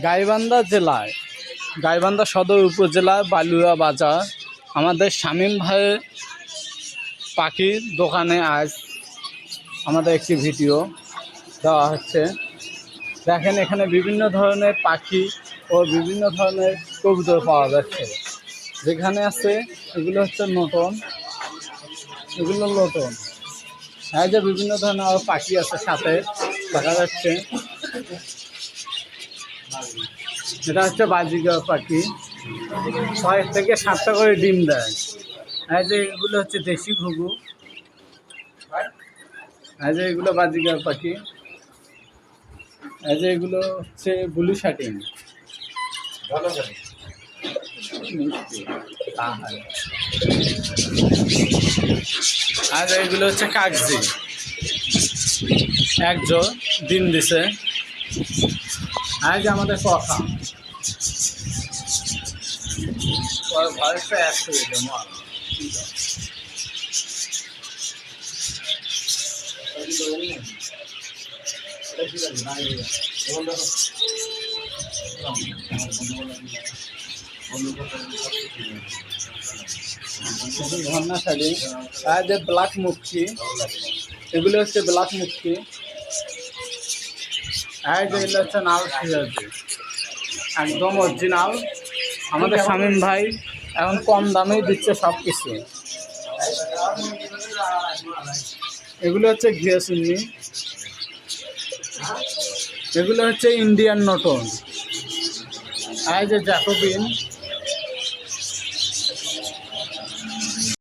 গাইবান্ধা জেলায় গাইবান্ধা সদর উপজেলায় বালুয়া বাজার আমাদের শামীম ভাইয়ের পাখির দোকানে আজ আমাদের একটি ভিডিও দেওয়া হচ্ছে। দেখেন এখানে বিভিন্ন ধরনের পাখি ও বিভিন্ন ধরনের কবুতর পাওয়া যাচ্ছে। যেখানে আছে এগুলো হচ্ছে নতুন, এগুলো নতুন। এই যে বিভিন্ন ধরনের আরও পাখি আছে সাথে দেখা যাচ্ছে। এটা হচ্ছে বাজিগার পাখি, 6 থেকে 7টা করে ডিম দেয়। এই যে এগুলো হচ্ছে দেশি ঘুঘু, এই যে এগুলো বাজিগার পাখি, এই যে এগুলো হচ্ছে ব্লু শার্টিং, আর এগুলো হচ্ছে কাগজি, একজন ডিম দিছে। আর যে আমাদের কথা ঝর্ণা শাড়ি, আর যে ব্ল্যাক মুক্তি, এগুলো হচ্ছে ব্ল্যাক মুক্তি। আর যে এগুলো হচ্ছে নাল সিরাজি, একদম অরিজিনাল। আমাদের শামীম ভাই এখন কম দামেই দিচ্ছে সব কিছু। এগুলো হচ্ছে ঘিয়া সুন্নি, এগুলো হচ্ছে ইন্ডিয়ান নটন। আর যে জ্যাকোবিন,